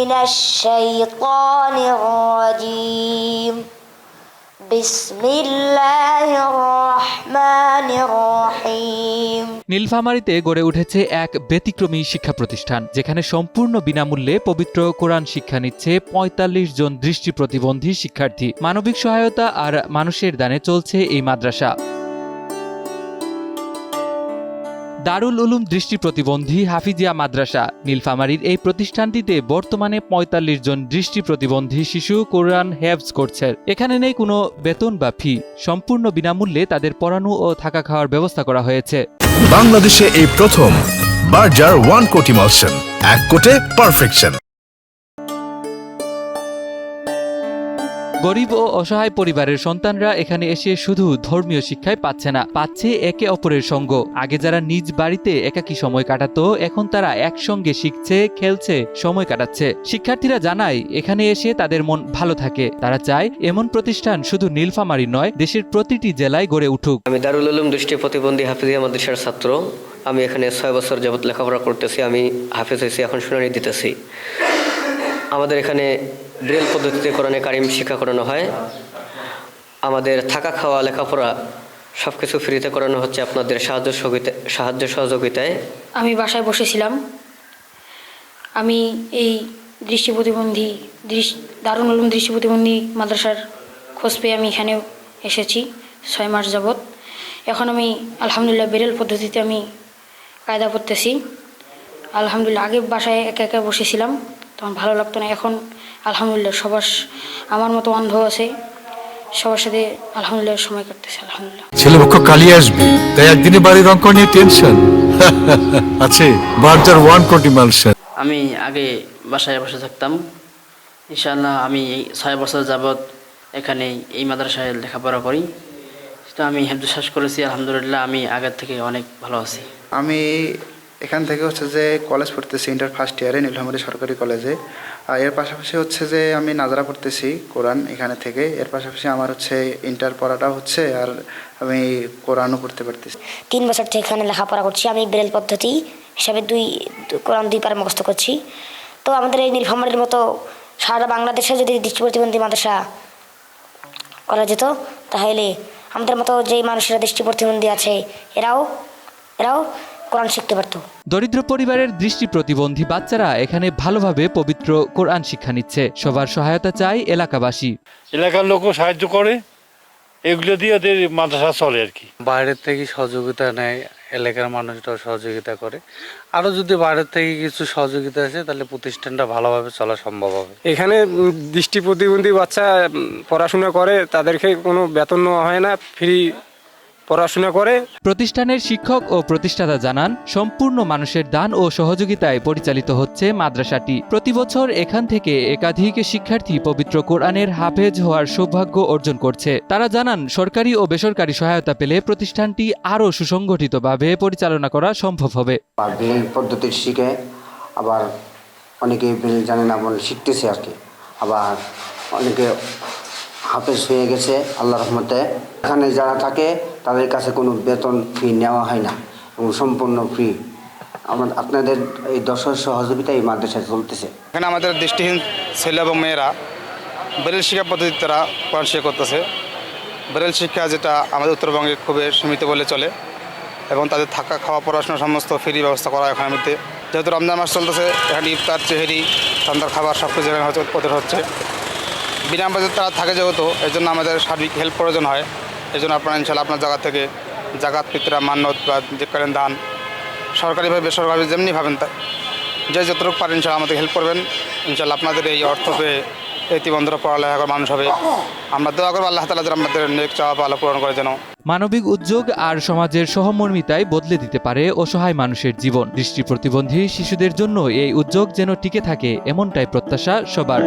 من الشيطان الرجيم بسم الله الرحمن الرحيم নীলফামারীতে গড়ে উঠেছে এক ব্যতিক্রমী শিক্ষা প্রতিষ্ঠান, যেখানে সম্পূর্ণ বিনামূল্যে পবিত্র কোরআন শিক্ষা নিচ্ছে ৪৫ জন দৃষ্টি প্রতিবন্ধী শিক্ষার্থী। মানবিক সহায়তা আর মানুষের দানে চলছে এই মাদ্রাসা। দারুল উলুম দৃষ্টি প্রতিবন্ধী হাফিজিয়া মাদ্রাসা নীলফামারীর এই প্রতিষ্ঠানটিতে বর্তমানে ৪৫ জন দৃষ্টি প্রতিবন্ধী শিশু কোরআন হেফজ করছে। এখানে নেই কোনো বেতন বা ফি, সম্পূর্ণ বিনামূল্যে তাদের পড়ানো ও থাকা খাওয়ার ব্যবস্থা করা হয়েছে। বাংলাদেশে এই প্রথম বার্জার 1 কোটি মালসন, 1 কোটে পারফেকশন। গরিব ও অসহায় পরিবারের সন্তানরা এখানে এসে শুধু ধর্মীয় শিক্ষাই পাচ্ছে না, পাচ্ছে একে অপরের সঙ্গ। আগে যারা নিজ বাড়িতে একাকী সময় কাটাতো, এখন তারা একসঙ্গে শিখছে, খেলছে, সময় কাটাচ্ছে। শিক্ষার্থীরা জানায় এখানে এসে তাদের মন ভালো থাকে। তারা চায় এমন প্রতিষ্ঠান শুধু নীলফামারী নয়, দেশের প্রতিটি জেলায় গড়ে উঠুক। আমি দারুল উলুম দৃষ্টি প্রতিবন্ধী হাফিজিয়া মাদ্রাসার ছাত্র। আমি এখানে ৬ বছর যাবত লেখাপড়া করতেছি। আমি হাফেজ হয়েছি, এখন শুনানি দিতেছি। আমাদের এখানে ব্রেল পদ্ধতিতে কোরআনে কারিম শিক্ষা করানো হয়। আমাদের থাকা খাওয়া লেখাপড়া সব কিছু ফ্রিতে করানো হচ্ছে আপনাদের সাহায্য সহযোগিতায়। আমি বাসায় বসেছিলাম। আমি এই দারুল উলুম দৃষ্টি প্রতিবন্ধী মাদ্রাসার খোঁজ পেয়ে আমি এখানে এসেছি ৬ মাস যাবত। এখন আমি আলহামদুলিল্লাহ ব্রেল পদ্ধতিতে আমি কায়দা পড়তেছি। আলহামদুলিল্লাহ আগে বাসায় একা একা বসেছিলাম, তখন ভালো লাগতো না। এখন আলহামদুলিল্লাহ সবার আমার মতো অন্ধ আছে, সবার সাথে আলহামদুলিল্লাহ সময় কাটতেছে। আলহামদুলিল্লাহ ছেলেপক্ষ কালি আসবে, তাই একদিনে বাড়ির অঙ্ক নিয়ে টেনশন আছে। বার্জার 1 কোটি মালসন। আমি আগে বাসায় বসে থাকতাম। ইনশাআল্লাহ আমি এই ৬ বছর যাবৎ এখানে এই মাদ্রাসায় লেখাপড়া করি। তো আমি হেফজ শেষ করেছি। আলহামদুলিল্লাহ আমি আগের থেকে অনেক ভালো আছি। আমি এখান থেকে হচ্ছে যে কলেজ পড়তেছি, ইন্টার ফার্স্ট ইয়ারে নীলফামারী সরকারি কলেজে। এর পাশাপাশি হচ্ছে যে আমি নাজরা পড়তেছি কোরআন এখানে থেকে। এর পাশাপাশি আমার হচ্ছে ইন্টার পড়াটা হচ্ছে, আর আমি কোরআনও পড়তে পারতেছি। ৩ বছর থেকে এখানে লেখাপড়া করছি। আমি ব্রেল পদ্ধতি হিসাবে কোরআন 2 পারা মুখস্থ করছি। তো আমাদের এই নীলফামারীর মতো সারা বাংলাদেশে যদি দৃষ্টি প্রতিবন্ধী মাদ্রাসা করা যেত, তাহলে আমাদের মতো যেই মানুষেরা দৃষ্টি প্রতিবন্ধী আছে এরাও কোরআন শিখতে পারত। দরিদ্র পরিবারের দৃষ্টি প্রতিবন্ধী বাচ্চারা এখানে ভালোভাবে পবিত্র কোরআন শিক্ষা নিচ্ছে। সবার সহায়তা চাই এলাকাবাসী। এলাকার লোকও সাহায্য করে, এগুলো দিয়ে ওদের মাদ্রাসা চলে আর কি। বাইরের থেকে সহযোগিতা নেয়, এলাকার মানুষরাও সহযোগিতা করে। আরও যদি বাইরের থেকে কিছু সহযোগিতা আসে, তাহলে প্রতিষ্ঠানটা ভালোভাবে চলা সম্ভব হবে। এখানে দৃষ্টি প্রতিবন্ধী বাচ্চা পড়াশোনা করে, তাদেরকে কোনো বেতন নেওয়া হয় না, ফ্রি পড়াশোনা করে। প্রতিষ্ঠানের শিক্ষক ও প্রতিষ্ঠাতা জানান, সম্পূর্ণ মানুষের দান ও সহযোগিতায় পরিচালিত হচ্ছে মাদ্রাসাটি। প্রতি বছর এখান থেকে একাধিক শিক্ষার্থী পবিত্র কোরআনের হাফেজ হওয়ার সৌভাগ্য অর্জন করছে। তারা জানান, সরকারি ও বেসরকারি সহায়তা পেলে প্রতিষ্ঠানটি আরও সুসংগঠিতভাবে পরিচালনা করা সম্ভব হবে। ব্রেল পদ্ধতি শিখে আবার অনেকে ব্রেল জানে না, বলে শিখতেছে আর কি। আবার অনেকে হাফেজ হয়ে গেছে আল্লাহর রহমতে। এখানে যারা থাকে তাদের কাছে কোনো বেতন ফি নেওয়া হয় না এবং সম্পূর্ণ ফ্রি। আপনাদের এই দর্শক সহযোগিতায় এই মাদ্রাসায় চলতেছে। এখানে আমাদের দৃষ্টিহীন ছেলে এবং মেয়েরা ব্রেল শিক্ষা পদ্ধতির তারা কোরআন শিক্ষা করতেছে। ব্রেল শিক্ষা যেটা আমাদের উত্তরবঙ্গে খুবই সীমিত বলে চলে, এবং তাদের থাকা খাওয়া পড়াশোনা সমস্ত ফ্রি ব্যবস্থা করা এখানের মধ্যে। যেহেতু রমজান মাস চলতেছে, এখানে ইফতার, চেহারি, সন্ধ্যার খাবার সব কিছু এখানে ওদের হচ্ছে। বিনা বাজেট তারা থাকে যেহেতু, এর জন্য আমাদের সার্বিক হেল্প প্রয়োজন হয়। এই জন্য আপনারা ইনশাল্লাহ আপনার জায়গা থেকে জাকাত, ফিতরা, মান্নত বা যে করেন দান, সরকারিভাবে বেসরকারি যেমনি ভাবেন যে যতটুকু পারেন ইনশাল্লাহ আমাদের হেল্প করবেন। ইনশাল্লাহ আপনাদের এই অর্থ পেয়ে প্রতিবন্ধীরা পড়ালেখা করে মানুষ হবে। আমরা দোয়া করবো আল্লাহ তাআলা যেন আমাদের নেক চাওয়া পাওয়া পূরণ করে যেন। মানবিক উদ্যোগ আর সমাজের সহমর্মিতায় বদলে দিতে পারে অসহায় মানুষের জীবন। দৃষ্টি প্রতিবন্ধী শিশুদের জন্য এই উদ্যোগ যেন টিকে থাকে, এমনটাই প্রত্যাশা সবার।